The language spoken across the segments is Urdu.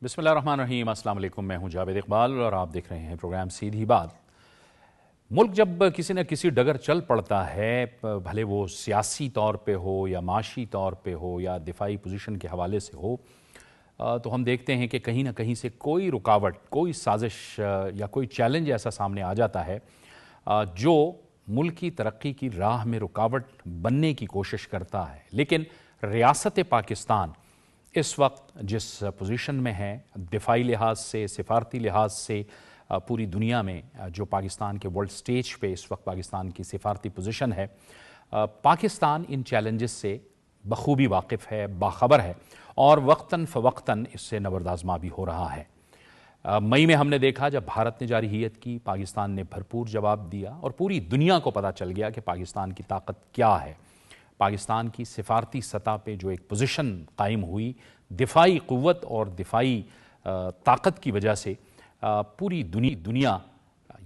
بسم اللہ الرحمن الرحیم۔ السلام علیکم، میں ہوں جاوید اقبال اور آپ دیکھ رہے ہیں پروگرام سیدھی بات۔ ملک جب کسی نہ کسی ڈگر چل پڑتا ہے، بھلے وہ سیاسی طور پہ ہو یا معاشی طور پہ ہو یا دفاعی پوزیشن کے حوالے سے ہو، تو ہم دیکھتے ہیں کہ کہیں نہ کہیں سے کوئی رکاوٹ، کوئی سازش یا کوئی چیلنج ایسا سامنے آ جاتا ہے جو ملک کی ترقی کی راہ میں رکاوٹ بننے کی کوشش کرتا ہے۔ لیکن ریاست پاکستان اس وقت جس پوزیشن میں ہے، دفاعی لحاظ سے، سفارتی لحاظ سے، پوری دنیا میں جو پاکستان کے ورلڈ سٹیج پہ اس وقت پاکستان کی سفارتی پوزیشن ہے، پاکستان ان چیلنجز سے بخوبی واقف ہے، باخبر ہے اور وقتاً فوقتاً اس سے نبردآزما بھی ہو رہا ہے۔ مئی میں ہم نے دیکھا جب بھارت نے جارحیت کی، پاکستان نے بھرپور جواب دیا اور پوری دنیا کو پتہ چل گیا کہ پاکستان کی طاقت کیا ہے۔ پاکستان کی سفارتی سطح پہ جو ایک پوزیشن قائم ہوئی، دفاعی قوت اور دفاعی طاقت کی وجہ سے پوری دنیا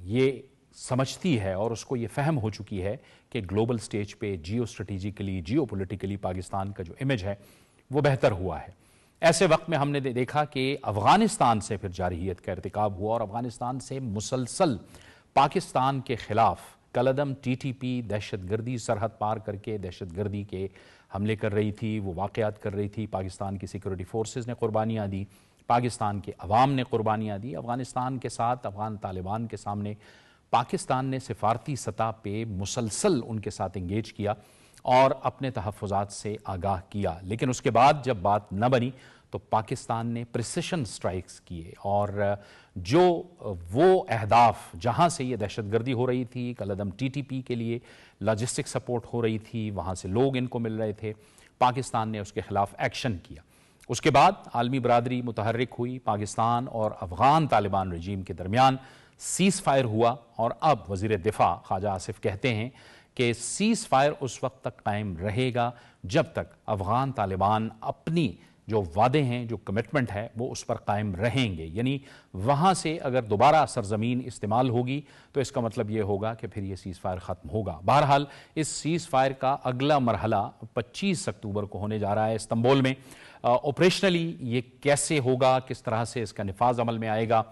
یہ سمجھتی ہے اور اس کو یہ فہم ہو چکی ہے کہ گلوبل سٹیج پہ جیو اسٹریٹجیکلی، جیو پولیٹیکلی پاکستان کا جو امیج ہے وہ بہتر ہوا ہے۔ ایسے وقت میں ہم نے دیکھا کہ افغانستان سے پھر جارحیت کا ارتکاب ہوا اور افغانستان سے مسلسل پاکستان کے خلاف کالعدم ٹی ٹی پی دہشت گردی سرحد پار کر کے دہشت گردی کے حملے کر رہی تھی، وہ واقعات کر رہی تھی۔ پاکستان کی سیکورٹی فورسز نے قربانیاں دی، پاکستان کے عوام نے قربانیاں دی۔ افغانستان کے ساتھ افغان طالبان کے سامنے پاکستان نے سفارتی سطح پہ مسلسل ان کے ساتھ انگیج کیا اور اپنے تحفظات سے آگاہ کیا۔ لیکن اس کے بعد جب بات نہ بنی تو پاکستان نے پریسیشن سٹرائکس کیے اور جو وہ اہداف جہاں سے یہ دہشت گردی ہو رہی تھی، کالعدم ٹی ٹی پی کے لیے لاجسٹک سپورٹ ہو رہی تھی، وہاں سے لوگ ان کو مل رہے تھے، پاکستان نے اس کے خلاف ایکشن کیا۔ اس کے بعد عالمی برادری متحرک ہوئی، پاکستان اور افغان طالبان رجیم کے درمیان سیز فائر ہوا اور اب وزیر دفاع خواجہ آصف کہتے ہیں کہ سیز فائر اس وقت تک قائم رہے گا جب تک افغان طالبان اپنی جو وعدے ہیں، جو کمٹمنٹ ہے، وہ اس پر قائم رہیں گے۔ یعنی وہاں سے اگر دوبارہ سرزمین استعمال ہوگی تو اس کا مطلب یہ ہوگا کہ پھر یہ سیز فائر ختم ہوگا۔ بہرحال اس سیز فائر کا اگلا مرحلہ 25 اکتوبر کو ہونے جا رہا ہے استنبول میں۔ آپریشنلی یہ کیسے ہوگا، کس طرح سے اس کا نفاذ عمل میں آئے گا،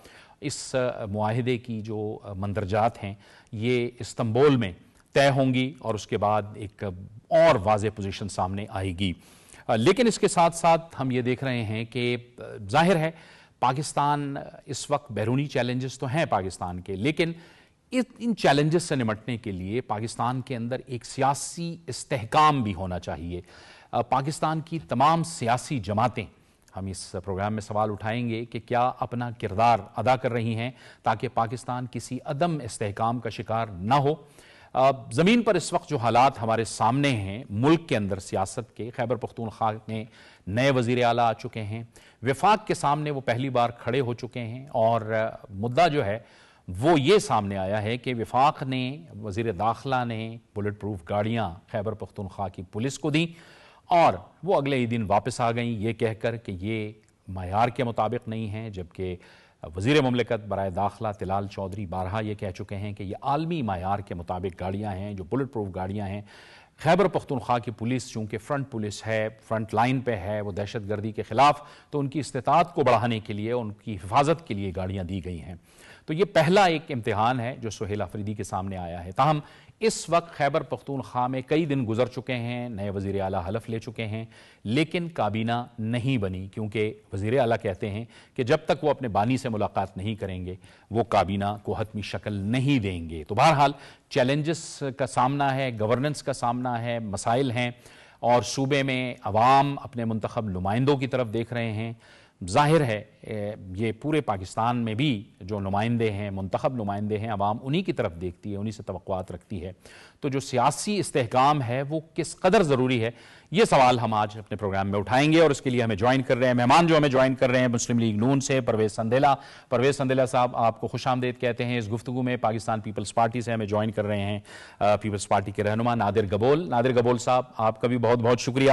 اس معاہدے کی جو مندرجات ہیں یہ استنبول میں طے ہوں گی اور اس کے بعد ایک اور واضح پوزیشن سامنے آئے گی۔ لیکن اس کے ساتھ ساتھ ہم یہ دیکھ رہے ہیں کہ ظاہر ہے پاکستان اس وقت بیرونی چیلنجز تو ہیں پاکستان کے، لیکن ان چیلنجز سے نمٹنے کے لیے پاکستان کے اندر ایک سیاسی استحکام بھی ہونا چاہیے۔ پاکستان کی تمام سیاسی جماعتیں، ہم اس پروگرام میں سوال اٹھائیں گے کہ کیا اپنا کردار ادا کر رہی ہیں تاکہ پاکستان کسی عدم استحکام کا شکار نہ ہو۔ زمین پر اس وقت جو حالات ہمارے سامنے ہیں ملک کے اندر سیاست کے، خیبر پختونخوا میں نئے وزیر اعلیٰ آ چکے ہیں، وفاق کے سامنے وہ پہلی بار کھڑے ہو چکے ہیں اور مدعا جو ہے وہ یہ سامنے آیا ہے کہ وفاق نے، وزیر داخلہ نے بلٹ پروف گاڑیاں خیبر پختونخوا کی پولیس کو دیں اور وہ اگلے ہی دن واپس آ گئیں یہ کہہ کر کہ یہ معیار کے مطابق نہیں ہیں، جبکہ وزیر مملکت برائے داخلہ طلال چودھری بارہا یہ کہہ چکے ہیں کہ یہ عالمی معیار کے مطابق گاڑیاں ہیں، جو بلٹ پروف گاڑیاں ہیں۔ خیبر پختونخوا کی پولیس چونکہ فرنٹ پولیس ہے، فرنٹ لائن پہ ہے، وہ دہشت گردی کے خلاف، تو ان کی استطاعت کو بڑھانے کے لیے، ان کی حفاظت کے لیے گاڑیاں دی گئی ہیں۔ تو یہ پہلا ایک امتحان ہے جو سہیل آفریدی کے سامنے آیا ہے۔ تاہم اس وقت خیبر پختونخوا میں کئی دن گزر چکے ہیں، نئے وزیر اعلیٰ حلف لے چکے ہیں، لیکن کابینہ نہیں بنی کیونکہ وزیر اعلیٰ کہتے ہیں کہ جب تک وہ اپنے بانی سے ملاقات نہیں کریں گے وہ کابینہ کو حتمی شکل نہیں دیں گے۔ تو بہرحال چیلنجز کا سامنا ہے، گورننس کا سامنا ہے، مسائل ہیں اور صوبے میں عوام اپنے منتخب نمائندوں کی طرف دیکھ رہے ہیں۔ ظاہر ہے یہ پورے پاکستان میں بھی جو نمائندے ہیں، منتخب نمائندے ہیں، عوام انہی کی طرف دیکھتی ہے، انہی سے توقعات رکھتی ہے۔ تو جو سیاسی استحکام ہے وہ کس قدر ضروری ہے، یہ سوال ہم آج اپنے پروگرام میں اٹھائیں گے اور اس کے لیے ہمیں جوائن کر رہے ہیں مہمان، جو ہمیں جوائن کر رہے ہیں مسلم لیگ نون سے پرویز سندھیلا۔ پرویز سندھیلا صاحب آپ کو خوش آمدید کہتے ہیں اس گفتگو میں۔ پاکستان پیپلز پارٹی سے ہمیں جوائن کر رہے ہیں پیپلز پارٹی کے رہنما نادر گبول۔ نادر گبول صاحب آپ کا بھی بہت بہت شکریہ۔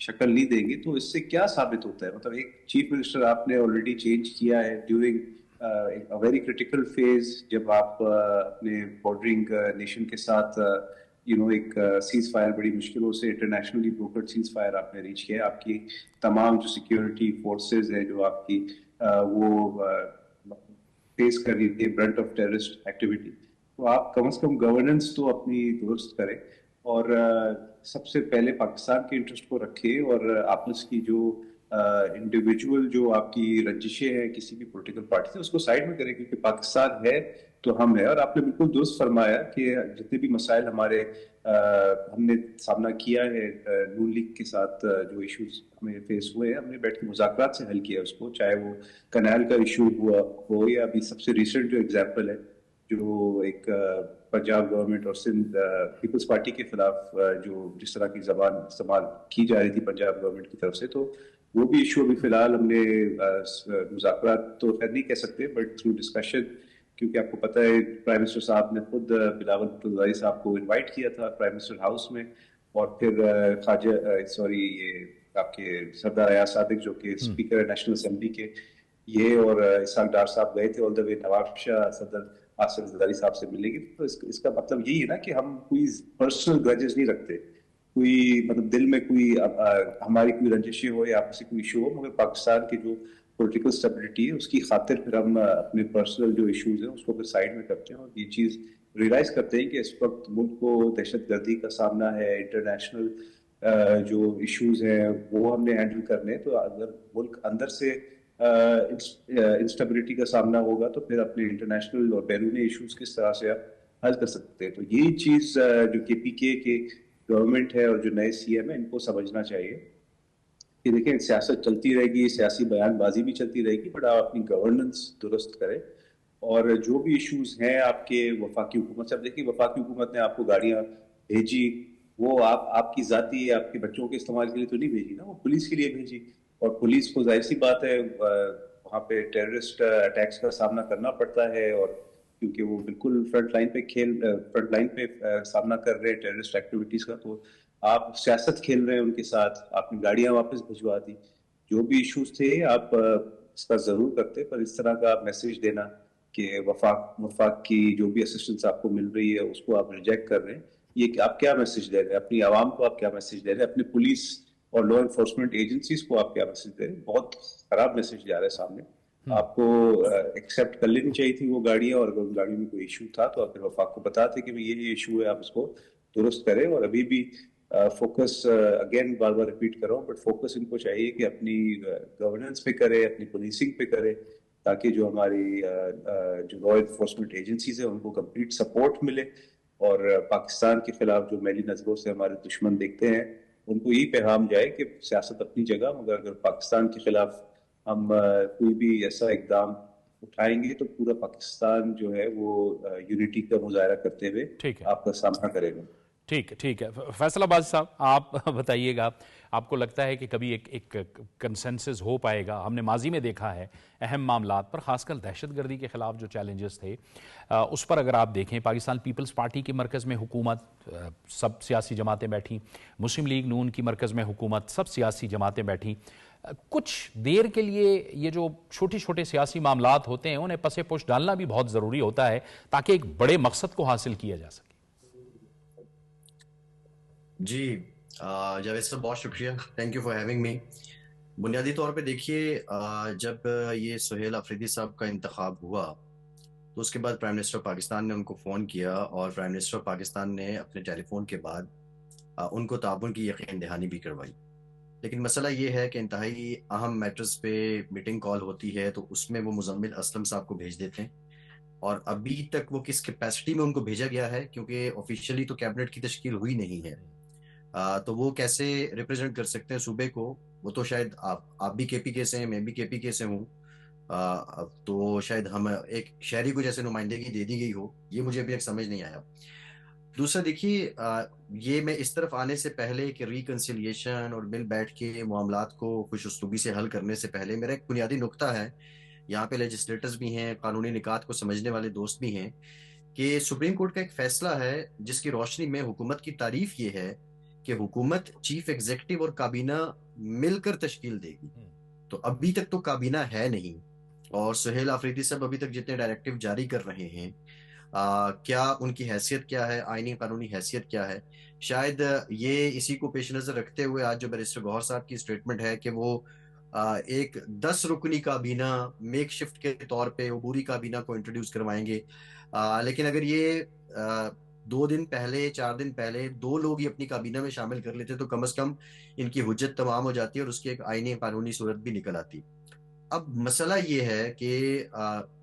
شکل نہیں دیں گے تو اس سے کیا ثابت ہوتا ہے؟ مطلب ایک چیف منسٹر آپ نے آلریڈی چینج کیا ہے ڈیورنگ ویری کریٹیکل فیز، جب آپ اپنے بارڈرنگ نیشن کے ساتھ ایک سیز فائر بڑی مشکلوں سے انٹرنیشنلی بروکرڈ سیز فائر آپ نے ریچ کیا ہے. آپ کی تمام جو سیکیورٹی فورسز ہیں جو آپ کی وہ فیس کر رہی تھی برنٹ آف ٹیررسٹ ایکٹیویٹی، تو آپ کم از کم گورننس تو اپنی درست کریں اور سب سے پہلے پاکستان کے انٹرسٹ کو رکھے اور آپس کی جو انڈیویجول جو آپ کی رنجشیں ہیں کسی بھی پولیٹیکل پارٹی سے اس کو سائڈ میں کریں، کیونکہ پاکستان ہے تو ہم ہے. اور آپ نے بالکل درست فرمایا کہ جتنے بھی مسائل ہم نے سامنا کیا ہے نون لیگ کے ساتھ، جو ایشوز ہمیں فیس ہوئے ہیں، ہم نے بیٹھ کے مذاکرات سے حل کیا اس کو، چاہے وہ کنال کا ایشو ہو یا ابھی سب سے ریسنٹ جو ایگزامپل ہے جو ایک پنجاب گورنمنٹ اور سندھ پیپلز پارٹی کے خلاف جو جس طرح کی زبان استعمال کی جا رہی تھی پنجاب گورنمنٹ کی طرف سے، تو وہ بھی ایشو ابھی فی الحال ہم نے مذاکرات تو خیر نہیں کہہ سکتے بٹ تھرو ڈسکشن، کیونکہ آپ کو پتہ ہے پرائم منسٹر صاحب نے خود بلاول بھٹو زئی صاحب کو انوائٹ کیا تھا پرائم منسٹر ہاؤس میں، اور پھر یہ آپ کے سردار ایاز صادق جو کہ اسپیکر ہے نیشنل اسمبلی کے، یہ اور اسحاق ڈار صاحب گئے تھے آل دا وے نواب شاہ صدر آصف زرداری صاحب سے ملنے کی. تو اس کا مطلب یہی ہے نا کہ ہم کوئی پرسنل گرجز نہیں رکھتے، کوئی مطلب دل میں کوئی ہماری کوئی رنجشی ہو یا آپسی کوئی ایشو ہو، مگر پاکستان کی جو پولیٹیکل اسٹیبلٹی ہے اس کی خاطر پھر ہم اپنے پرسنل جو ایشوز ہیں اس کو پھر سائڈ میں کرتے ہیں اور یہ چیز ریئلائز کرتے ہیں کہ اس وقت ملک کو دہشت گردی کا سامنا ہے، انٹرنیشنل جو ایشوز ہیں وہ ہم نے ہینڈل کرنے. تو اگر ملک اندر سے انسٹیبلٹی کا سامنا ہوگا تو پھر اپنے انٹرنیشنل اور بیرونی ایشوز کس طرح سے آپ حل کر سکتے ہیں. تو یہی چیز جو کے پی کے گورنمنٹ ہے اور جو نئے سی ایم ہے ان کو سمجھنا چاہیے کہ دیکھیں سیاست چلتی رہے گی، سیاسی بیان بازی بھی چلتی رہے گی، بٹ آپ اپنی گورننس درست کریں. اور جو بھی ایشوز ہیں آپ کے وفاقی حکومت سے، اب دیکھیے وفاقی حکومت نے آپ کو گاڑیاں بھیجی، وہ آپ کی ذاتی آپ کے بچوں کے استعمال کے لیے تو نہیں بھیجی نا، وہ پولیس کے لیے بھیجی. اور پولیس کو ظاہر سی بات ہے وہاں پہ ٹیررسٹ اٹیکس کا سامنا کرنا پڑتا ہے، اور کیونکہ وہ بالکل فرنٹ لائن پہ سامنا کر رہے ہیں ٹیررسٹ ایکٹیویٹیز کا، تو آپ سیاست کھیل رہے ہیں ان کے ساتھ، آپ نے گاڑیاں واپس بھجوا دی. جو بھی ایشوز تھے آپ اس کا ضرور کرتے، پر اس طرح کا آپ میسج دینا کہ وفاق کی جو بھی اسسٹنس آپ کو مل رہی ہے اس کو آپ ریجیکٹ کر رہے ہیں، یہ آپ کیا میسج دے رہے ہیں اپنی عوام کو؟ آپ کیا میسج دے رہے ہیں اپنی پولیس اور لا انفورسمنٹ ایجنسیز کو؟ آپ کیا میسج دے رہے ہیں؟ بہت خراب میسج جا رہا ہے سامنے. آپ کو ایکسیپٹ کر لینی چاہیے تھی وہ گاڑیاں، اور اگر ان گاڑیوں میں کوئی ایشو تھا تو آپ پھر وفاق کو بتاتے کہ یہ ایشو ہے، آپ اس کو درست کریں. اور ابھی بھی فوکس اگین بار بار ریپیٹ کر رہا ہوں، بٹ فوکس ان کو چاہیے کہ اپنی گورننس پہ کرے، اپنی پولیسنگ پہ کرے، تاکہ جو ہماری جو لا انفورسمنٹ ایجنسیز ہیں ان کو کمپلیٹ سپورٹ ملے، اور پاکستان کے خلاف جو میلی نظروں سے ہمارے دشمن دیکھتے ہیں ان کو یہی پیغام جائے کہ سیاست اپنی جگہ، مگر اگر پاکستان کے خلاف ہم کوئی بھی ایسا اقدام اٹھائیں گے تو پورا پاکستان جو ہے وہ یونٹی کا مظاہرہ کرتے ہوئے آپ کا سامنا کرے گا. ٹھیک ہے فیصل عباس صاحب، آپ بتائیے گا، آپ کو لگتا ہے کہ کبھی ایک کنسنسس ہو پائے گا؟ ہم نے ماضی میں دیکھا ہے اہم معاملات پر، خاص کر دہشت گردی کے خلاف جو چیلنجز تھے اس پر اگر آپ دیکھیں، پاکستان پیپلز پارٹی کی مرکز میں حکومت سب سیاسی جماعتیں بیٹھیں، مسلم لیگ نون کی مرکز میں حکومت سب سیاسی جماعتیں بیٹھیں، کچھ دیر کے لیے یہ جو چھوٹے چھوٹے سیاسی معاملات ہوتے ہیں انہیں پس پوش ڈالنا بھی بہت ضروری ہوتا ہے تاکہ ایک بڑے مقصد کو حاصل کیا جا سکے. جی جاوید صاحب بہت شکریہ، thank you for having me. بنیادی طور پہ دیکھیے، جب یہ سہیل آفریدی صاحب کا انتخاب ہوا تو اس کے بعد پرائم منسٹر پاکستان نے ان کو فون کیا، اور پرائم منسٹر پاکستان نے اپنے ٹیلی فون کے بعد ان کو تعاون کی یقین دہانی بھی کروائی. لیکن مسئلہ یہ ہے کہ انتہائی اہم میٹرز پہ میٹنگ کال ہوتی ہے تو اس میں وہ مزمل اسلم صاحب کو بھیج دیتے ہیں، اور ابھی تک وہ کس کیپیسٹی میں ان کو بھیجا گیا ہے، کیونکہ آفیشیلی تو کیبنٹ کی تشکیل ہوئی نہیں ہے، تو وہ کیسے ریپرزینٹ کر سکتے ہیں صوبے کو؟ وہ تو شاید آپ بھی کے پی کے سے ہیں، میں بھی کے پی کے سے ہوں، تو شاید ہم ایک شہری کو جیسے نمائندگی دے دی گئی ہو، یہ مجھے ابھی ایک سمجھ نہیں آیا. دوسرا دیکھیے، یہ میں اس طرف آنے سے پہلے کہ ریکنسیلیشن اور مل بیٹھ کے معاملات کو خوش اسلوبی سے حل کرنے سے پہلے میرا ایک بنیادی نقطہ ہے، یہاں پہ لیجسلیٹرز بھی ہیں، قانونی نکات کو سمجھنے والے دوست بھی ہیں، کہ سپریم کورٹ کا ایک فیصلہ ہے جس کی روشنی میں حکومت کی تعریف یہ ہے کہ حکومت چیف ایگزیکٹو اور کابینہ مل کر تشکیل دے گی، تو ابھی تک تو کابینہ ہے نہیں، اور سہیل آفریدی صاحب ابھی تک جتنے ڈائریکٹیو جاری کر رہے ہیں کیا ان کی حیثیت کیا ہے، آئینی قانونی حیثیت کیا ہے؟ شاید یہ اسی کو پیش نظر رکھتے ہوئے آج جو بیرسٹر گوہر صاحب کی اسٹیٹمنٹ ہے کہ وہ ایک 10 رکنی کابینہ میک شفٹ کے طور پہ عبوری کابینہ کو انٹروڈیوس کروائیں گے، لیکن اگر یہ 2 دن پہلے 4 دن پہلے 2 لوگ ہی اپنی کابینہ میں شامل کر لیتے تو کم از کم ان کی حجت تمام ہو جاتی اور اس کی ایک آئینی قانونی صورت بھی نکل آتی۔ اب مسئلہ یہ ہے کہ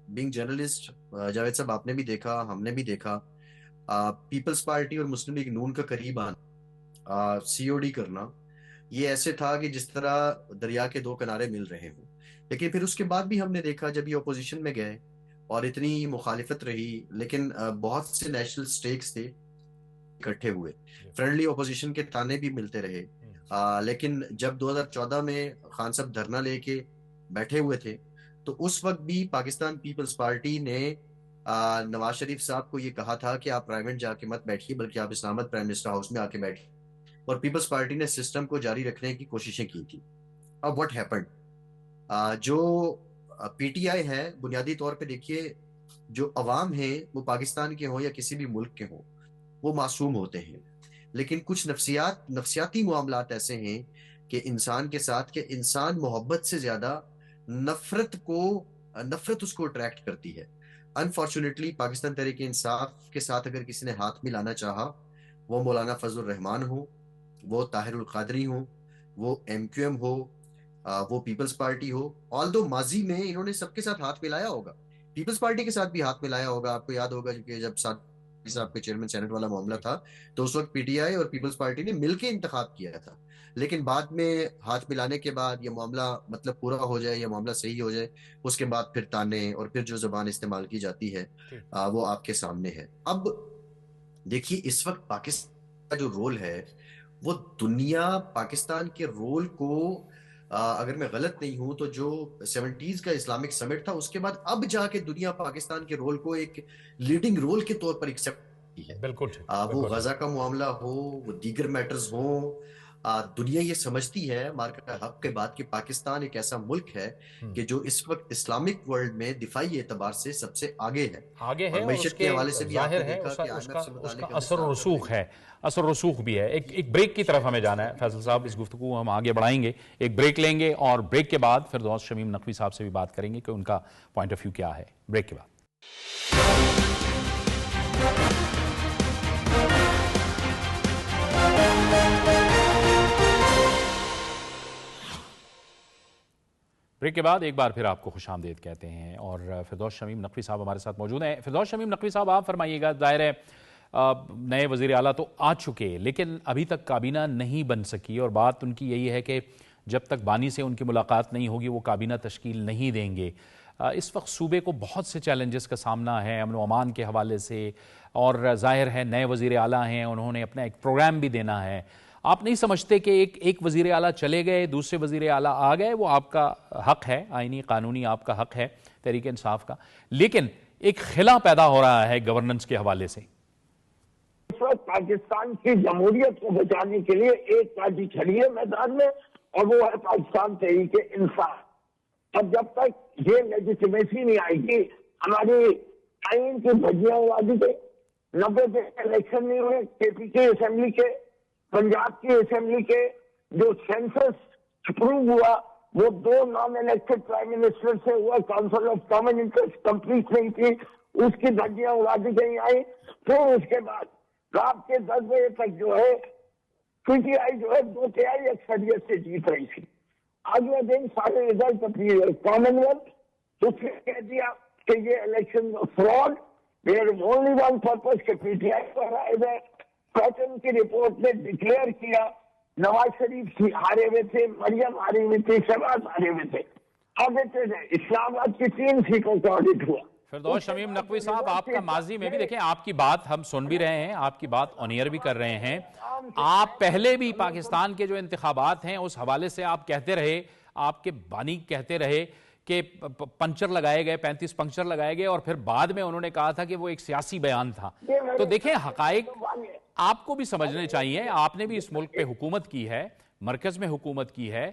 بینگ جرنلسٹ جاوید صاحب آپ نے بھی دیکھا، ہم نے بھی دیکھا، پیپلز پارٹی اور مسلم لیگ نون کا قریب آنا، سی او ڈی کرنا، یہ ایسے تھا کہ جس طرح دریا کے 2 کنارے مل رہے ہوں۔ لیکن پھر اس کے بعد بھی ہم نے دیکھا جب یہ اپوزیشن میں گئے اور اتنی مخالفت رہی، لیکن بہت سے نیشنل سٹیکس تھے اکٹھے ہوئے، فرینڈلی اپوزیشن کے تانے بھی ملتے رہے، لیکن جب 2014 میں خان صاحب دھرنا لے کے بیٹھے ہوئے تھے تو اس وقت بھی پاکستان پیپلز پارٹی نے نواز شریف صاحب کو یہ کہا تھا کہ آپ پرائیویٹ جا کے مت بیٹھیے بلکہ آپ اسلام آباد پرائم منسٹر ہاؤس میں آ کے بیٹھیے، اور پیپلز پارٹی نے سسٹم کو جاری رکھنے کی کوششیں کی تھی۔ اب واٹ ہیپنڈ، جو پی ٹی آئی ہے بنیادی طور پہ دیکھیے جو عوام ہیں وہ پاکستان کے ہوں یا کسی بھی ملک کے ہوں وہ معصوم ہوتے ہیں، لیکن کچھ نفسیاتی معاملات ایسے ہیں کہ انسان کے ساتھ کہ انسان محبت سے زیادہ نفرت اس کو اٹریکٹ کرتی ہے۔ انفارچونیٹلی پاکستان تحریک انصاف کے ساتھ اگر کسی نے ہاتھ ملانا چاہا، وہ مولانا فضل الرحمان ہو، وہ طاہر القادری ہو، وہ ایم کیو ایم ہو، وہ پیپلز پارٹی ہو، آلدو ماضی میں انہوں نے سب کے ساتھ ہاتھ ملایا ہوگا، پیپلز پارٹی کے ساتھ بھی ہاتھ ملایا ہوگا۔ آپ کو یاد ہوگا کہ جب صاحب کے چیئرمین سینٹ والا معاملہ تھا تو اس وقت پی ٹی آئی اور پیپلز پارٹی نے مل کے انتخاب کیا تھا، لیکن بعد میں ہاتھ ملانے کے بعد یہ معاملہ مطلب پورا ہو جائے یا معاملہ صحیح ہو جائے، اس کے بعد پھر تانے اور پھر جو زبان استعمال کی جاتی ہے وہ آپ کے سامنے ہے۔ اب دیکھیے اس وقت پاکستان کا جو رول ہے وہ دنیا پاکستان کے رول کو اگر میں غلط نہیں ہوں تو جو 70s کا اسلامک سمٹ تھا اس کے بعد اب جا کے دنیا پاکستان کے رول کو ایک لیڈنگ رول کے طور پر ایکسپٹ کی ہے۔ بالکل وہ غزہ کا معاملہ ہو، وہ دیگر میٹرز ہوں، دنیا یہ سمجھتی ہے مارکا حق کے بعد کہ پاکستان ایک ایسا ملک ہے کہ جو اس وقت اسلامک ورلڈ میں دفاعی اعتبار سے سب سے آگے ہے، اور معیشت کے حوالے سے بھی ظاہر ہے اس کا اثر و رسوخ ہے، اثر و رسوخ بھی ہے۔ ایک بریک کی طرف ہمیں جانا ہے فیصل صاحب، اس گفتگو ہم آگے بڑھائیں گے، ایک بریک لیں گے اور بریک کے بعد پھر دوست شمیم نقوی صاحب سے بھی بات کریں گے کہ ان کا پوائنٹ آف ویو کیا ہے۔ بریک کے بعد ایک بار پھر آپ کو خوش آمدید کہتے ہیں، اور فردوس شمیم نقوی صاحب ہمارے ساتھ موجود ہیں۔ فردوس شمیم نقوی صاحب آپ فرمائیے گا، ظاہر ہے نئے وزیر اعلیٰ تو آ چکے لیکن ابھی تک کابینہ نہیں بن سکی، اور بات ان کی یہی ہے کہ جب تک بانی سے ان کی ملاقات نہیں ہوگی وہ کابینہ تشکیل نہیں دیں گے۔ اس وقت صوبے کو بہت سے چیلنجز کا سامنا ہے امن و امان کے حوالے سے، اور ظاہر ہے نئے وزیر اعلیٰ ہیں، انہوں نے اپنا ایک پروگرام بھی دینا ہے۔ آپ نہیں سمجھتے کہ ایک وزیر اعلیٰ چلے گئے، دوسرے وزیر اعلیٰ آ گئے، وہ آپ کا حق ہے، آئینی قانونی آپ کا حق ہے تحریک انصاف کا، لیکن ایک خلا پیدا ہو رہا ہے گورننس کے حوالے سے؟ اس وقت پاکستان کی جمہوریت کو بچانے کے لیے ایک پارٹی کھڑی ہے میدان میں، اور وہ ہے پاکستان تحریک انصاف۔ اب جب تک یہ لیجیٹیمیسی نہیں آئے گی، ہماری آئین کی دھجیاں اڑا دی گئی، 90 دن الیکشن نہیں ہوئے، کے پی کے اسمبلی کے، پنجاب کی اسمبلی کے، جو سینسس اپروو ہوا وہ 2 نان الیکٹڈ پرائم منسٹر سے ہوا، council of common interest complete نہیں تھی، اس کی دھجیاں اڑا دی گئی آئی۔ پھر اس کے بعد رات کے 10 بجے تک جو ہے پی ٹی آئی جو ہے 2 تہائی اکثریت سے جیت رہی تھی۔ اگلے دن سارے رزلٹ اپنی کامن ویلتھ اس نے کہہ دیا کہ یہ الیکشن فراڈ، دیر اونلی ون پرپز کہ پی ٹی آئی کو ہرائے گئے۔ پیٹرن کی رپورٹ نے ڈکلیئر کیا نواز شریف ہارے ہوئے تھے، مریم ہاری ہوئی تھی، شہباز ہارے ہوئے تھے، آڈیٹڈ ہے، اسلام آباد کی 3 سیٹوں کا آڈٹ ہوا۔ فردوس شمیم نقوی صاحب، آپ کا ماضی میں بھی دیکھیں، آپ کی بات ہم سن بھی رہے ہیں، آپ کی بات آن ایئر بھی کر رہے ہیں، آپ پہلے بھی پاکستان کے جو انتخابات ہیں اس حوالے سے آپ کہتے رہے، آپ کے بانی کہتے رہے کہ پنچر لگائے گئے، 35 پنچر لگائے گئے، اور پھر بعد میں انہوں نے کہا تھا کہ وہ ایک سیاسی بیان تھا۔ تو دیکھیں آپ کو بھی سمجھنے چاہیے, آپ نے بھی اس ملک پہ حکومت کی ہے, مرکز میں حکومت کی ہے,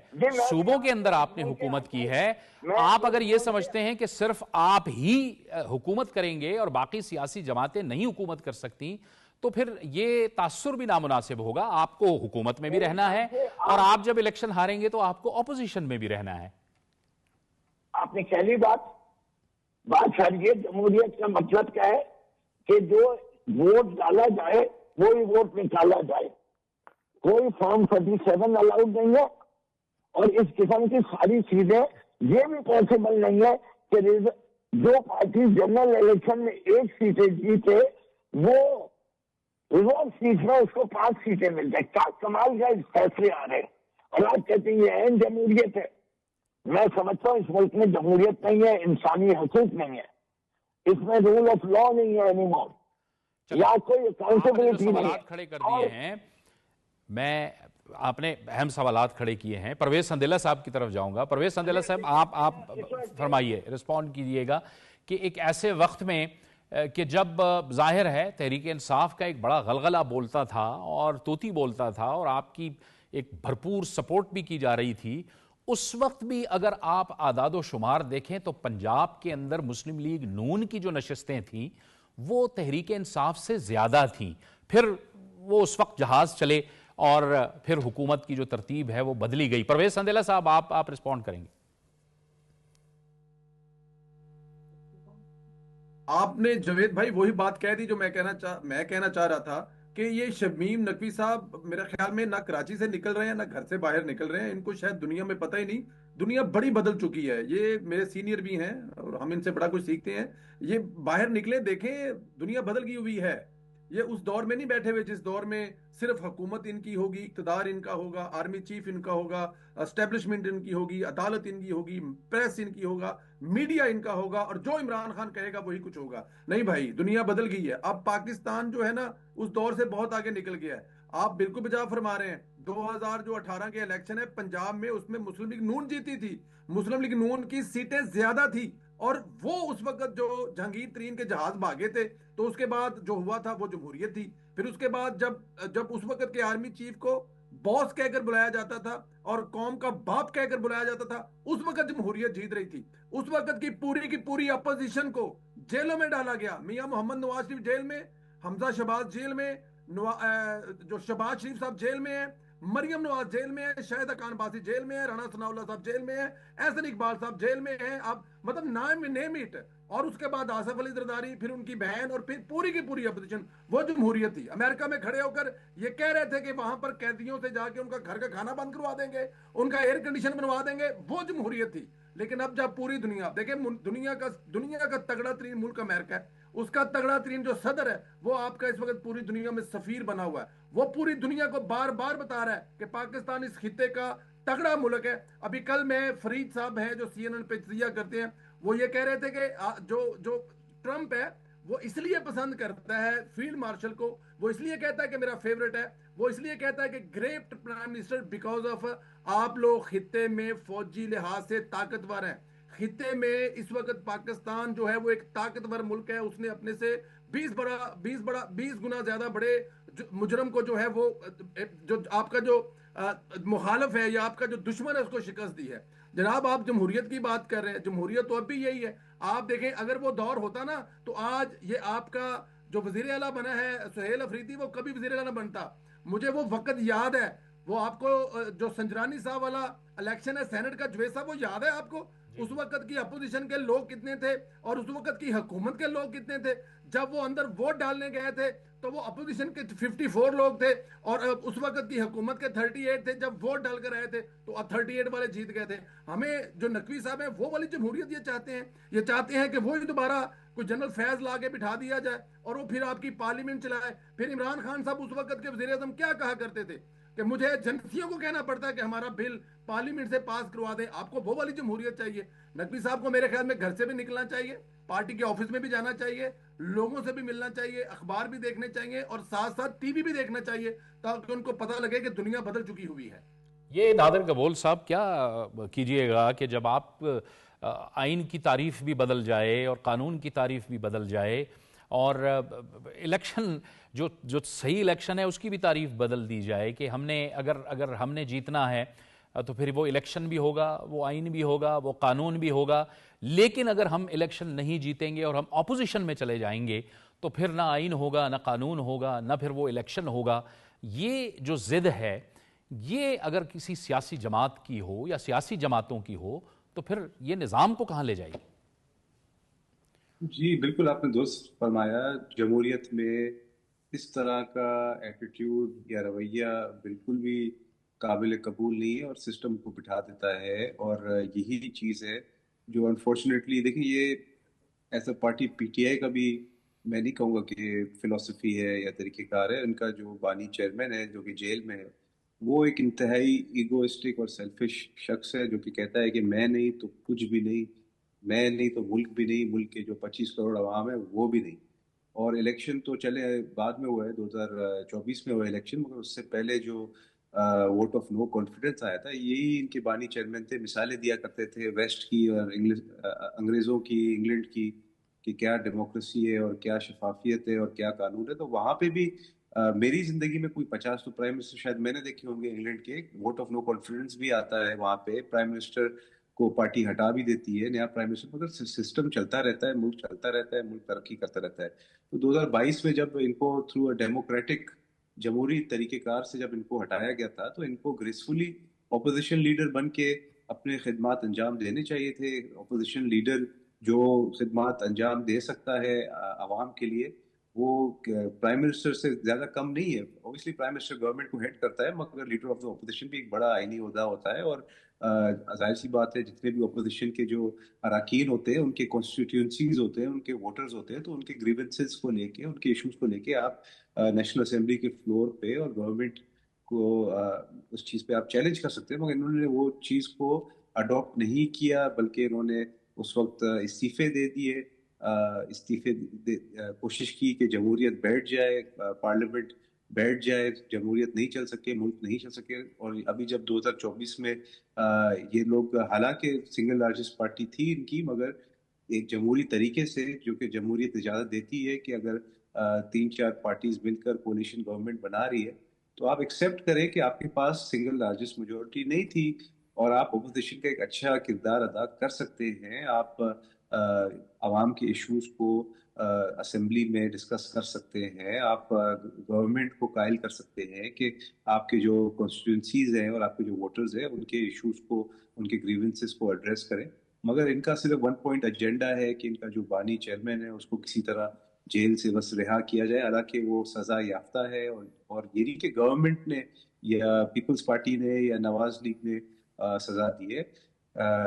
صوبوں کے اندر آپ نے حکومت کی ہے. آپ اگر یہ سمجھتے ہیں کہ صرف آپ ہی حکومت کریں گے اور باقی سیاسی جماعتیں نہیں حکومت کر سکتی, تو پھر یہ تاثر بھی نامناسب ہوگا. آپ کو حکومت میں بھی رہنا ہے, اور آپ جب الیکشن ہاریں گے تو آپ کو اپوزیشن میں بھی رہنا ہے. آپ نے کہہ لی بات سمجھیے. جمہوریت کا مطلب کیا ہے کہ جو ووٹ ڈالا جائے وہی ووٹ نکالا جائے. کوئی فارم 37 الاؤڈ نہیں ہے, اور اس قسم کی ساری چیزیں یہ بھی پاسبل نہیں ہے کہ جو پارٹی جنرل الیکشن میں 1 سیٹیں جیتے وہ ریزرو سیٹ میں اس کو 5 سیٹیں مل جائے. کیا کمال کا فیصلے آ رہے ہیں, اور آپ کہتے ہیں یہ عین جمہوریت ہے. میں سمجھتا ہوں اس ملک میں جمہوریت نہیں ہے, انسانی حقوق نہیں ہے, اس میں رول آف لا نہیں ہے اینی مور, یا کوئی اکاؤنٹیبلٹی نہیں ہے. سوالات کھڑے کر دیے ہیں, آپ نے اہم سوالات کھڑے کیے ہیں. پرویز سندیلا صاحب کی طرف جاؤں گا. پرویز سندیلا صاحب, آپ فرمائیے, رسپونڈ کیجئے گا کہ ایک ایسے وقت میں کہ جب ظاہر ہے تحریک انصاف کا ایک بڑا غلغلہ بولتا تھا اور طوطی بولتا تھا, اور آپ کی ایک بھرپور سپورٹ بھی کی جا رہی تھی, اس وقت بھی اگر آپ اعداد و شمار دیکھیں تو پنجاب کے اندر مسلم لیگ نون کی جو نشستیں تھیں وہ تحریک انصاف سے زیادہ تھیں. پھر وہ اس وقت جہاز چلے اور پھر حکومت کی جو ترتیب ہے وہ بدلی گئی. پرویز سندیلا صاحب, آپ رسپونڈ کریں گے. آپ نے جاوید بھائی وہی بات کہہ دی جو میں کہنا چاہ رہا تھا کہ یہ شمیم نقوی صاحب میرے خیال میں نہ کراچی سے نکل رہے ہیں نہ گھر سے باہر نکل رہے ہیں. ان کو شاید دنیا میں پتہ ہی نہیں, دنیا بڑی بدل چکی ہے. یہ میرے سینئر بھی ہیں اور ہم ان سے بڑا کچھ سیکھتے ہیں. یہ باہر نکلے, دیکھیں دنیا بدل گئی ہوئی ہے. یہ اس دور میں نہیں بیٹھے ہوئے جس دور میں صرف حکومت ان کی ہوگی, اقتدار ان کا ہوگا, آرمی چیف ان کا ہوگا, اسٹیبلشمنٹ ان کی ہوگی, عدالت ان کی ہوگی, پریس ان کی ہوگا, میڈیا ان کا ہوگا, اور جو عمران خان کہے گا وہی کچھ ہوگا. نہیں بھائی, دنیا بدل گئی ہے. اب پاکستان جو ہے نا اس دور سے بہت آگے نکل گیا ہے. آپ بالکل بجا فرما رہے ہیں. 2018 کے الیکشن ہے پنجاب میں, اس میں مسلم لیگ نون جیتی تھی. مسلم لیگ نون کی سیٹیں زیادہ تھی, اور وہ اس وقت جو جہانگیر ترین کے جہاز بھاگے تھے, تو اس کے بعد جو ہوا تھا وہ جمہوریت تھی. پھر اس کے بعد جب اس وقت کے آرمی چیف کو باس کہہ کر بلایا جاتا تھا اور قوم کا باپ کہہ کر بلایا جاتا تھا, اس وقت جمہوریت جیت رہی تھی. اس وقت کی پوری اپوزیشن کو جیلوں میں ڈالا گیا. میاں محمد نواز شریف جیل میں, حمزہ شہباز جیل میں, جو شہباز شریف صاحب جیل میں ہیں, مریم نواز جیل میں ہے, شاہد اکان باسی جیل میں ہے, رانا ثناء اللہ صاحب جیل میں ہے, احسن اقبال صاحب جیل میں ہیں. اب مطلب نیم اٹ. اور اس کے بعد آصف علی زرداری, پھر ان کی بہن, اور پھر پوری کی پوری اپوزیشن. وہ جمہوریت تھی. امریکہ میں کھڑے ہو کر یہ کہہ رہے تھے کہ وہاں پر قیدیوں سے جا کے ان کا گھر کا کھانا بند کروا دیں گے, ان کا ایئر کنڈیشن بنوا دیں گے. وہ جمہوریت تھی. لیکن اب جب پوری دنیا دیکھیں, دنیا کا تگڑا ترین ملک امریکہ ہے, اس کا تگڑا ترین جو صدر ہے وہ آپ کا اس وقت پوری دنیا میں سفیر بنا ہوا ہے. وہ پوری دنیا کو بار بار بتا رہا ہے کہ پاکستان اس خطے کا تگڑا ملک ہے. ابھی کل میں فرید صاحب ہیں جو CNN پہ تجزیہ کرتے ہیں, وہ یہ کہہ رہے تھے کہ جو ٹرمپ ہے وہ اس لیے پسند کرتا ہے فیلڈ مارشل کو, وہ اس لیے کہتا ہے کہ میرا فیورٹ ہے, وہ اس لیے کہتا ہے کہ great prime minister because of آپ لوگ خطے میں فوجی لحاظ سے طاقتور ہیں. خطے میں اس وقت پاکستان جو ہے وہ ایک طاقتور ملک ہے. اس نے اپنے سے 20 گنا زیادہ بڑے مجرم کو جو ہے وہ جو آپ کا جو مخالف ہے یا آپ کا جو دشمن ہے اس کو شکست دی ہے. جناب آپ جمہوریت کی بات کر رہے ہیں, جمہوریت تو اب بھی یہی ہے. آپ دیکھیں اگر وہ دور ہوتا نا تو آج یہ آپ کا جو وزیر اعلیٰ بنا ہے سہیل افریدی, وہ کبھی وزیر اعلیٰ نہ بنتا. مجھے وہ وقت یاد ہے, وہ آپ کو جو سنجرانی صاحب والا الیکشن ہے سینٹ کا جویسا, وہ یاد ہے آپ کو؟ اس وقت کی اپوزیشن کے لوگ کتنے تھے اور اس وقت کی حکومت کے لوگ کتنے تھے. جب وہ اندر ووٹ ڈالنے گئے تھے تو وہ اپوزیشن کے 54 لوگ تھے اور اس وقت کی حکومت کے 38 تھے. جب ووٹ ڈال کر آئے تھے تو 38 والے جیت گئے تھے. ہمیں جو نقوی صاحب ہیں وہ والی جمہوریت یہ چاہتے ہیں کہ وہی دوبارہ کوئی جنرل فیض لا کے بٹھا دیا جائے اور وہ پھر آپ کی پارلیمنٹ چلائے. پھر عمران خان صاحب اس وقت کے وزیر اعظم کیا کہا کرتے تھے کہ مجھے ایجنسیوں کو کہنا پڑتا ہے کہ ہمارا بل پارلیمنٹ سے پاس کروا دیں. آپ کو وہ والی جمہوریت چاہیے. نقوی صاحب کو میرے خیال میں گھر سے بھی نکلنا چاہیے, پارٹی کے آفس میں بھی جانا چاہیے, لوگوں سے بھی ملنا چاہیے, اخبار بھی دیکھنے چاہیے اور ساتھ ساتھ ٹی وی بھی دیکھنا چاہیے تاکہ ان کو پتہ لگے کہ دنیا بدل چکی ہوئی ہے. یہ نادر گبول صاحب کیا کیجئے گا کہ جب آپ آئین کی تعریف بھی بدل جائے اور قانون کی تعریف بھی بدل جائے اور الیکشن جو صحیح الیکشن ہے اس کی بھی تعریف بدل دی جائے کہ ہم نے اگر ہم نے جیتنا ہے تو پھر وہ الیکشن بھی ہوگا، وہ آئین بھی ہوگا، وہ قانون بھی ہوگا، لیکن اگر ہم الیکشن نہیں جیتیں گے اور ہم اپوزیشن میں چلے جائیں گے تو پھر نہ آئین ہوگا، نہ قانون ہوگا، نہ پھر وہ الیکشن ہوگا۔ یہ جو ضد ہے یہ اگر کسی سیاسی جماعت کی ہو یا سیاسی جماعتوں کی ہو تو پھر یہ نظام کو کہاں لے جائے گی؟ جی بالکل آپ نے درست فرمایا، جمہوریت میں اس طرح کا ایٹیٹیوڈ یا رویہ بالکل بھی قابل قبول نہیں ہے اور سسٹم کو بٹھا دیتا ہے، اور یہی چیز ہے جو انفارچونیٹلی دیکھیں یہ as a party P T I کا بھی میں نہیں کہوں گا کہ فلسفی ہے یا طریقہ کار ہے۔ ان کا جو بانی چیئرمین ہے جو کہ جیل میں ہے وہ ایک انتہائی ایگوئسٹک اور سیلفش شخص ہے جو کہ کہتا ہے کہ میں نہیں تو کچھ بھی نہیں، میں نہیں تو ملک بھی نہیں، ملک کے جو 25 کروڑ عوام ہے وہ بھی نہیں۔ اور الیکشن تو چلے بعد میں ہوا ہے، 2024 میں ہوا الیکشن، مگر اس سے پہلے جو ووٹ آف نو کانفیڈنس آیا تھا یہی ان کے بانی چیئرمین تھے، مثالیں دیا کرتے تھے ویسٹ کی اور انگریزوں کی، انگلینڈ کی، کہ کیا ڈیموکریسی ہے اور کیا شفافیت ہے اور کیا قانون ہے۔ تو وہاں پہ بھی میری زندگی میں کوئی 50 تو پرائم منسٹر شاید میں نے دیکھے ہوں گے انگلینڈ کے، ووٹ آف نو کانفیڈنس بھی آتا ہے وہاں پہ، پرائم منسٹر کو پارٹی ہٹا بھی دیتی ہے، نیا پرائم منسٹر، مگر سسٹم چلتا رہتا ہے، ملک چلتا رہتا ہے، ملک ترقی کرتا رہتا ہے۔ تو 2022 میں جب ان کو تھرو ڈیموکریٹک جمہوری طریقہ کار سے جب ان کو ہٹایا گیا تھا تو ان کو گریسفلی اپوزیشن لیڈر بن کے اپنے خدمات انجام دینے چاہیے تھے۔ اپوزیشن لیڈر جو خدمات انجام دے سکتا ہے عوام کے لیے وہ پرائم منسٹر سے زیادہ کم نہیں ہے۔ اوبیسلی پرائم منسٹر گورنمنٹ کو ہیڈ کرتا ہے، مگر لیڈر آف دا اپوزیشن بھی ایک بڑا آئینی عہدہ ہوتا ہے، اور ظاہر سی بات ہے جتنے بھی اپوزیشن کے جو اراکین ہوتے ہیں ان کے کانسٹیٹیوئنسیز ہوتے ہیں، ان کے ووٹرز ہوتے ہیں، تو ان کے گریونسز کو لے کے، ان کے ایشوز کو لے کے آپ نیشنل اسمبلی کے فلور پہ اور گورنمنٹ کو اس چیز پہ آپ چیلنج کر سکتے ہیں، مگر انہوں نے وہ چیز کو اڈاپٹ نہیں کیا، بلکہ انہوں نے اس وقت استعفے دے دیے، کوشش کی کہ جمہوریت بیٹھ جائے، پارلیمنٹ بیٹھ جائے، جمہوریت نہیں چل سکے، ملک نہیں چل سکے۔ اور ابھی جب 2024 میں یہ لوگ، حالانکہ سنگل لارجسٹ پارٹی تھی ان کی، مگر ایک جمہوری طریقے سے، جو کہ جمہوریت اجازت دیتی ہے کہ اگر 3-4 پارٹیز مل کر کولیشن گورنمنٹ بنا رہی ہے تو آپ ایکسیپٹ کریں کہ آپ کے پاس سنگل لارجسٹ میجورٹی نہیں تھی اور آپ اپوزیشن کا ایک اچھا کردار ادا کر سکتے ہیں، آپ عوام کے ایشوز کو اسمبلی میں ڈسکس کر سکتے ہیں، آپ گورنمنٹ کو قائل کر سکتے ہیں کہ آپ کے جو کانسٹیٹوئنسیز ہیں اور آپ کے جو ووٹرز ہیں ان کے ایشوز کو، ان کے گریونسز کو ایڈریس کریں۔ مگر ان کا صرف 1 پوائنٹ ایجنڈا ہے کہ ان کا جو بانی چیئرمین ہے اس کو کسی طرح جیل سے بس رہا کیا جائے، حالانکہ وہ سزا یافتہ ہے، اور یہ نہیں کہ گورنمنٹ نے یا پیپلز پارٹی نے یا نواز لیگ نے سزا دی ہے،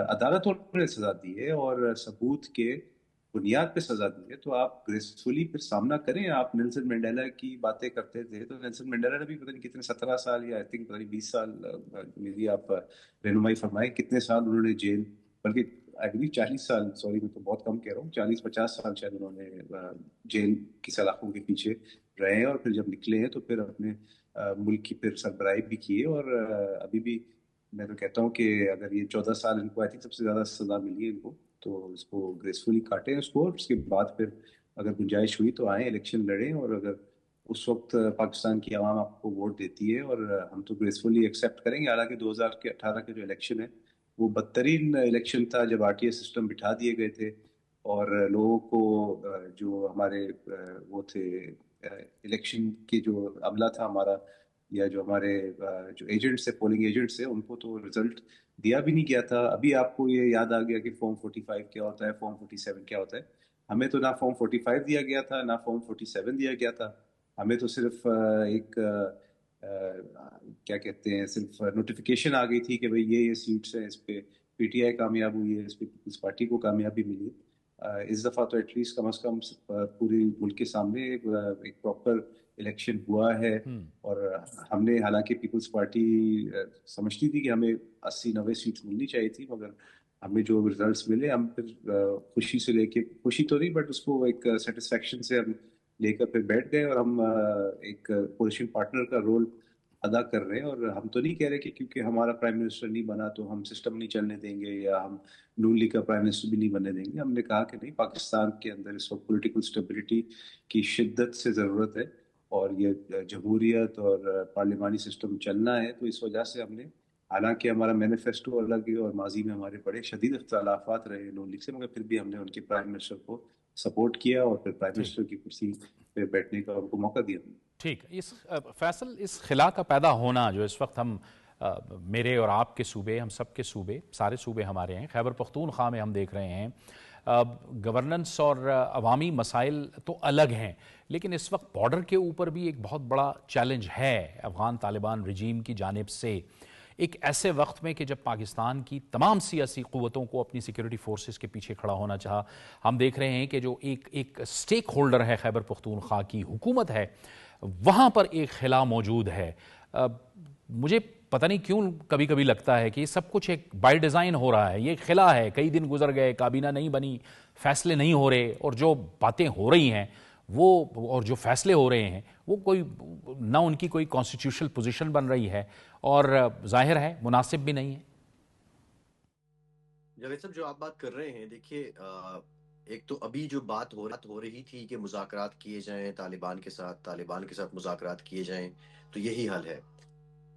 عدالتوں نے سزا دی ہے اور ثبوت کے بنیاد پہ سزا دی ہے۔ تو آپ گریسفلی پھر سامنا کریں۔ آپ نیلسن منڈیلا کی باتیں کرتے تھے تو نیلسن منڈیلا نے بھی پتہ نہیں کتنے 17 سال یا آئی تھنک پتہ نہیں 20 سال، میری آپ رہنمائی فرمائیں کتنے سال انہوں نے جیل، بلکہ آئی بلیو 40 سال، سوری میں تو بہت کم کہہ رہا ہوں، 40-50 سال شاید انہوں نے جیل کی سلاخوں کے پیچھے رہے ہیں، اور پھر جب نکلے ہیں تو پھر اپنے ملک کی پھر سربراہی بھی کی ہے۔ اور ابھی بھی میں تو کہتا ہوں کہ اگر یہ 14 سال ان کو آئی تھنک سب سے زیادہ سزا ملی ہے ان کو، تو اس کو گریسفلی کاٹیں اس کو، اور اس کے بعد پھر اگر گنجائش ہوئی تو آئیں الیکشن لڑیں، اور اگر اس وقت پاکستان کی عوام آپ کو ووٹ دیتی ہے اور ہم تو گریسفلی ایکسیپٹ کریں گے۔ حالانکہ 2018 کے جو الیکشن ہے وہ بدترین الیکشن تھا جب آر ٹی آئی سسٹم بٹھا دیے گئے تھے اور لوگوں کو جو ہمارے وہ تھے الیکشن کے جو عملہ تھا ہمارا، یا جو ہمارے جو ایجنٹس ہیں، پولنگ ایجنٹس ہیں، ان کو تو رزلٹ دیا بھی نہیں گیا تھا۔ ابھی آپ کو یہ یاد آ گیا کہ فارم 45 کیا ہوتا ہے، فارم 47 کیا ہوتا ہے۔ ہمیں تو نہ فارم 45 دیا گیا تھا نہ فارم 47 دیا گیا تھا، ہمیں تو صرف ایک کیا کہتے ہیں، صرف نوٹیفیکیشن آ گئی تھی کہ بھئی یہ سیٹس ہیں، اس پہ پی ٹی آئی کامیاب ہوئی ہے، اس پہ پیپلز پارٹی کو کامیابی ملی ہے۔ اس دفعہ تو ایٹ لیسٹ کم از کم پوری ملک کے سامنے ایک پراپر الیکشن ہوا ہے، اور ہم نے، حالانکہ پیپلز پارٹی سمجھتی تھی کہ ہمیں 80-90 سیٹس ملنی چاہیے تھی، مگر ہمیں جو ریزلٹس ملے ہم پھر خوشی سے لے کے، خوشی تو نہیں بٹ اس کو ایک سیٹسفیکشن سے ہم لے کر پھر بیٹھ گئے، اور ہم ایک پوزیشن پارٹنر کا رول ادا کر رہے ہیں. اور ہم تو نہیں کہہ رہے کہ کیونکہ ہمارا پرائم منسٹر نہیں بنا تو ہم سسٹم نہیں چلنے دیں گے یا ہم نون لیگ کا پرائم منسٹر بھی نہیں بننے دیں گے. ہم نے کہا کہ نہیں, پاکستان کے اندر اس وقت پولیٹیکل اسٹیبلٹی کی شدت سے ضرورت ہے اور یہ جمہوریت اور پارلیمانی سسٹم چلنا ہے. تو اس وجہ سے ہم نے, حالانکہ ہمارا مینیفیسٹو الگ ہے اور ماضی میں ہمارے بڑے شدید اختلافات رہے نون لیگ سے, مگر پھر بھی ہم نے ان کے پرائم منسٹر کو سپورٹ کیا اور پھر پرائم منسٹر کی کرسی پہ بیٹھنے کا ان کو موقع دیا. ٹھیک. فیصل, اس خلا کا پیدا ہونا جو اس وقت ہم میرے اور آپ کے صوبے, ہم سب کے صوبے, سارے صوبے ہمارے ہیں, خیبر پختونخوا میں ہم دیکھ رہے ہیں گورننس اور عوامی مسائل تو الگ ہیں, لیکن اس وقت بارڈر کے اوپر بھی ایک بہت بڑا چیلنج ہے افغان طالبان رجیم کی جانب سے, ایک ایسے وقت میں کہ جب پاکستان کی تمام سیاسی قوتوں کو اپنی سیکیورٹی فورسز کے پیچھے کھڑا ہونا چاہا. ہم دیکھ رہے ہیں کہ جو ایک سٹیک ہولڈر ہے خیبر پختونخوا کی حکومت ہے, وہاں پر ایک خلا موجود ہے. مجھے پتہ نہیں کیوں کبھی کبھی لگتا ہے کہ یہ سب کچھ ایک بائی ڈیزائن ہو رہا ہے. یہ خلا ہے, کئی دن گزر گئے, کابینہ نہیں بنی, فیصلے نہیں ہو رہے, اور جو باتیں ہو رہی ہیں وہ اور جو فیصلے ہو رہے ہیں وہ کوئی نہ ان کی کوئی کانسٹیٹیوشنل پوزیشن بن رہی ہے اور ظاہر ہے مناسب بھی نہیں ہے. جاوید صاحب, جو آپ بات کر رہے ہیں, دیکھیے ایک تو ابھی جو بات ہو رہی تھی کہ مذاکرات کیے جائیں طالبان کے ساتھ مذاکرات کیے جائیں, تو یہی حل ہے.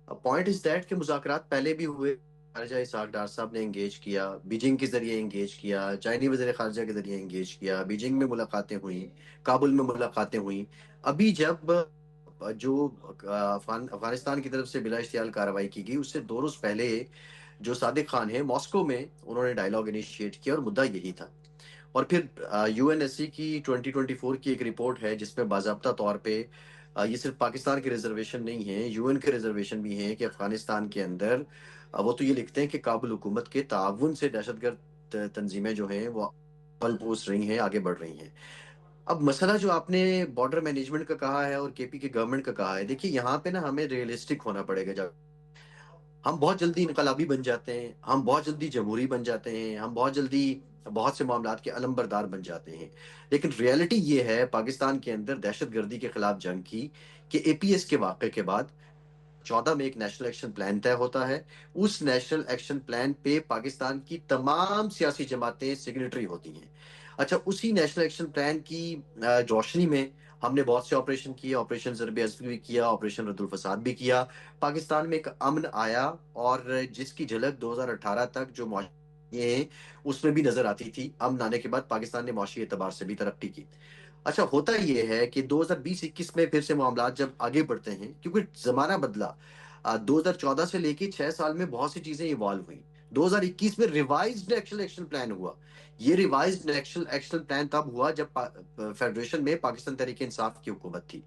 پوائنٹ از دیٹ کہ مذاکرات پہلے بھی ہوئے, خارجہ اسحاق ڈار صاحب نے انگیج کیا, بیجنگ کے ذریعے انگیج کیا, چائنی وزیر خارجہ کے ذریعے انگیج کیا, بیجنگ میں ملاقاتیں ہوئیں, کابل میں ملاقاتیں ہوئیں. ابھی جب جو افغانستان کی طرف سے بلا اشتعال کارروائی کی گئی, اس سے 2 روز پہلے جو صادق خان ہیں ماسکو میں, انہوں نے ڈائیلاگ انیشیٹ کیا اور مدعا یہی تھا. اور پھر یو این ایس سی کی 2024 کی ایک رپورٹ ہے جس میں باضابطہ طور پہ یہ صرف پاکستان کے ریزرویشن نہیں ہیں, یو این کے ریزرویشن بھی ہیں کہ افغانستان کے اندر وہ تو یہ لکھتے ہیں کہ کابل حکومت کے تعاون سے دہشت گرد تنظیمیں جو ہیں وہ پل پوس رہی ہیں, آگے بڑھ رہی ہیں. اب مسئلہ جو آپ نے بارڈر مینجمنٹ کا کہا ہے اور کے پی کے گورنمنٹ کا کہا ہے, دیکھیے یہاں پہ نا ہمیں ریئلسٹک ہونا پڑے گا. جب ہم بہت جلدی انقلابی بن جاتے ہیں, ہم بہت جلدی جمہوری بن جاتے ہیں, ہم بہت جلدی بہت سے معاملات کے علم بردار بن جاتے ہیں, لیکن ریئلٹی یہ ہے پاکستان کے اندر دہشت گردی کے خلاف جنگ کی کہ اے پی ایس کے واقعے کے بعد 14 میں ایک نیشنل ایکشن پلان طے ہوتا ہے. اس نیشنل ایکشن پلان پہ پاکستان کی تمام سیاسی جماعتیں سگنیٹری ہوتی ہیں. اچھا, اسی نیشنل ایکشن پلان کی روشنی میں ہم نے بہت سے آپریشن کیے, آپریشن ضرب عضو بھی کیا, آپریشن رد الفساد بھی کیا. پاکستان میں ایک امن آیا اور جس کی جھلک 2018 تک جو معاشی ہیں اس میں بھی نظر آتی تھی. امن آنے کے بعد پاکستان نے معاشی اعتبار سے بھی ترقی کی. اچھا, ہوتا یہ ہے کہ 2020-21 میں پھر سے معاملات جب آگے بڑھتے ہیں, کیونکہ زمانہ بدلا, 2014 سے لے کے 6 سال میں بہت سی چیزیں ایوالو ہوئیں. 2021 میں ریوائزڈ نیشنل ایکشن پلان ہوا. یہ ریوائزڈ نیشنل ایکشن پلان تب ہوا جب فیڈریشن میں پاکستان تحریک انصاف کی حکومت تھی.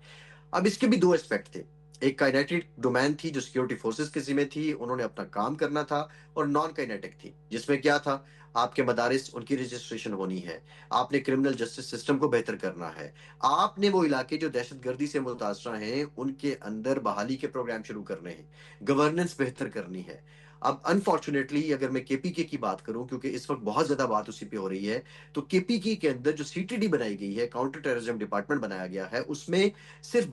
اب اس کے بھی 2 اسپیکٹ تھے. ایک کائنیٹک ڈومین تھی جو سیکیورٹی فورسز کے ذمہ تھی, انہوں نے اپنا کام کرنا تھا, اور نان کائنیٹک تھی جس میں کیا تھا, آپ کے مدارس ان کی رجسٹریشن ہونی ہے, آپ نے کرمنل جسٹس سسٹم کو بہتر کرنا ہے, آپ نے وہ علاقے جو دہشت گردی سے متاثرہ ہیں ان کے اندر بحالی کے پروگرام شروع کرنے ہیں, گورننس بہتر کرنی ہے. اب انفارچونیٹلی اگر میں کے پی کے کی بات کروں, کیونکہ اس وقت بہت زیادہ بات اسی پہ ہو رہی ہے, تو کے پی کے اندر جو سی ٹی ڈی بنائی گئی ہے, کاؤنٹر ٹیررزم ڈپارٹمنٹ بنایا گیا ہے, اس میں صرف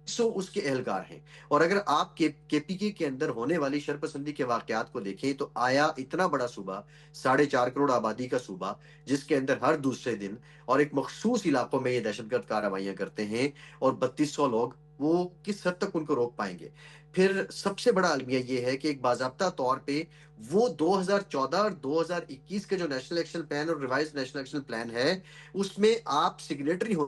100 اس کے اہلکار ہیں. اور اگر آپ کے پی کے اندر ہونے والی شرپسندی کے واقعات کو دیکھیں تو آیا اتنا بڑا صوبہ, 4.5 کروڑ آبادی کا صوبہ, جس کے اندر ہر دوسرے دن اور ایک مخصوص علاقوں میں یہ دہشت گرد کارروائیاں کرتے ہیں, اور 3200 لوگ, وہ کس حد تک ان کو روک پائیں گے؟ پھر سب سے بڑا المیہ یہ ہے کہ ایک باضابطہ طور پہ وہ 2014 اور 2021 کے جو نیشنل ایکشن پلان اور ریوائز نیشنل ایکشن پلان ہے, اس میں آپ سگنیٹری ہو.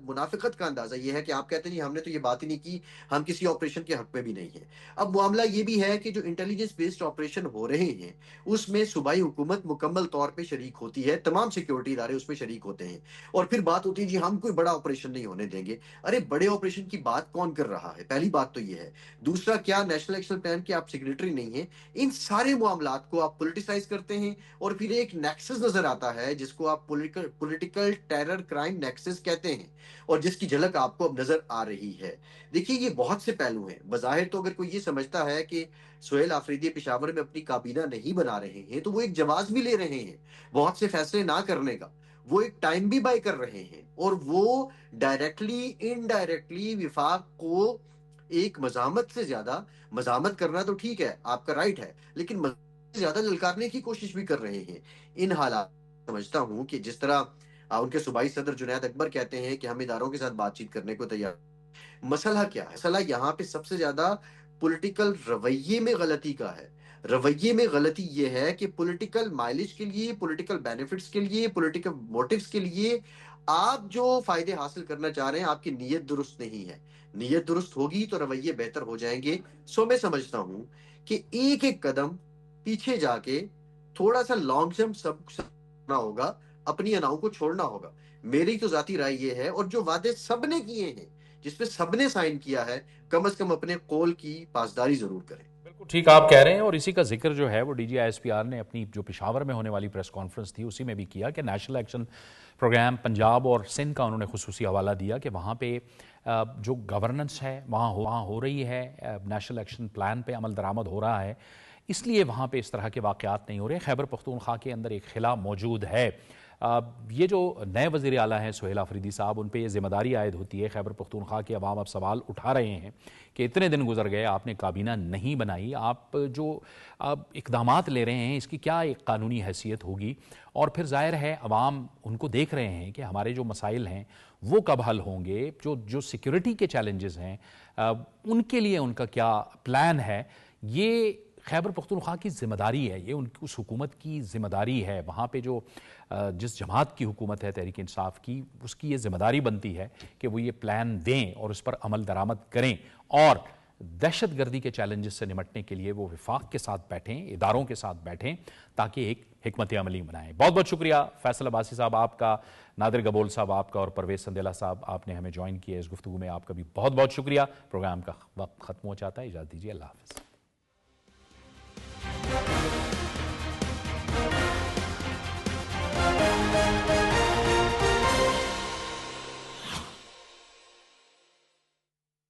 منافقت کا اندازہ یہ ہے کہ آپ کہتے ہیں جی ہم نے تو یہ بات ہی نہیں کی, ہم کسی آپریشن کے حق میں بھی نہیں ہیں. اب معاملہ یہ بھی ہے کہ جو انٹیلیجنس بیسڈ آپریشن ہو رہے ہیں اس میں صوبائی حکومت مکمل طور پہ شریک ہوتی ہے, تمام سیکیورٹی ادارے اس میں شریک ہوتے ہیں, اور پھر بات ہوتی ہے جی ہم کوئی بڑا آپریشن نہیں ہونے دیں گے. ارے بڑے آپریشن کی بات کون کر رہا ہے؟ پہلی بات تو یہ ہے. دوسرا, کیا نیشنل ایکشن پلان کے آپ سیکریٹری نہیں ہیں؟ ان سارے معاملات کو آپ پولیٹیسائز کرتے ہیں, اور پھر ایک نیکسس نظر آتا ہے جس کو آپ پولیٹیکل ٹیرر کرائم نیکسس کہتے ہیں, اور جس کی جھلک آپ کو اب نظر آ رہی ہے. دیکھیے یہ بہت سے پہلو ہیں. بظاہر تو اگر کوئی یہ سمجھتا ہے کہ سہیل آفریدی پشاور میں اپنی کابینہ نہیں بنا رہے ہیں تو وہ ایک جواز بھی لے رہے ہیں بہت سے فیصلے نہ کرنے کا, وہ ایک ٹائم بھی بائی کر رہے ہیں, اور وہ ڈائریکٹلی انڈائریکٹلی وفاق کو ایک مزاحمت سے زیادہ، مزاحمت کرنا تو ٹھیک ہے، آپ کا رائٹ ہے، لیکن مزاحمت سے زیادہ للکارنے کی کوشش بھی کر رہے ہیں۔ ان حالات سمجھتا ہوں کہ جس طرح ان کے صوبائی صدر جنید اکبر کہتے ہیں کہ ہم اداروں کے ساتھ بات چیت کرنے کو تیار، مسئلہ کیا ہے؟ مسئلہ یہاں پہ سب سے زیادہ پولیٹیکل رویے میں غلطی کا ہے۔ رویے میں غلطی یہ ہے کہ پولیٹیکل مائلیج کے لیے، پولیٹیکل بینیفٹس کے لیے، پولیٹیکل موٹیوز کے لیے آپ جو فائدے حاصل کرنا چاہ رہے ہیں، آپ کی نیت درست نہیں ہے۔ نیت درست ہوگی تو رویے بہتر ہو جائیں گے۔ سو میں سمجھتا ہوں کہ ایک ایک قدم پیچھے جا کے تھوڑا سا لانگ جمپ سب کرنا ہوگا، اپنی اناؤں کو چھوڑنا ہوگا۔ میری تو ذاتی رائے یہ ہے، اور جو وعدے سب نے کیے ہیں، جس پہ سب نے سائن کیا ہے، کم از کم اپنے قول کی پاسداری ضرور کریں۔ بالکل ٹھیک آپ کہہ رہے ہیں، اور اسی کا ذکر جو ہے وہ D G I S P R نے اپنی جو پشاور میں ہونے والی پریس کانفرنس تھی اسی میں بھی کیا کہ نیشنل ایکشن پروگرام پنجاب اور سندھ کا انہوں نے خصوصی حوالہ دیا کہ وہاں پہ جو گورننس ہے وہاں ہو رہی ہے، نیشنل ایکشن پلان پہ عمل درآمد ہو رہا ہے، اس لیے وہاں پہ اس طرح کے واقعات نہیں ہو رہے۔ خیبر پختونخوا کے اندر ایک خلا موجود ہے۔ یہ جو نئے وزیر اعلیٰ ہیں سہیل آفریدی صاحب، ان پہ یہ ذمہ داری عائد ہوتی ہے۔ خیبر پختونخوا کے عوام اب سوال اٹھا رہے ہیں کہ اتنے دن گزر گئے، آپ نے کابینہ نہیں بنائی، آپ جو اقدامات لے رہے ہیں اس کی کیا ایک قانونی حیثیت ہوگی؟ اور پھر ظاہر ہے عوام ان کو دیکھ رہے ہیں کہ ہمارے جو مسائل ہیں وہ کب حل ہوں گے، جو سیکیورٹی کے چیلنجز ہیں ان کے لیے ان کا کیا پلان ہے۔ یہ خیبر پختونخوا کی ذمہ داری ہے، یہ اس حکومت کی ذمہ داری ہے۔ وہاں پہ جو جس جماعت کی حکومت ہے تحریک انصاف کی، اس کی یہ ذمہ داری بنتی ہے کہ وہ یہ پلان دیں اور اس پر عمل درآمد کریں، اور دہشت گردی کے چیلنجز سے نمٹنے کے لیے وہ وفاق کے ساتھ بیٹھیں، اداروں کے ساتھ بیٹھیں، تاکہ ایک حکمت عملی بنائیں۔ بہت بہت شکریہ فیصل عباسی صاحب آپ کا، نادر گبول صاحب آپ کا، اور پرویز سندیلا صاحب آپ نے ہمیں جوائن کیا اس گفتگو میں، آپ کا بھی بہت بہت شکریہ۔ پروگرام کا وقت ختم ہو جاتا ہے، اجازت دیجیے، اللہ حافظ۔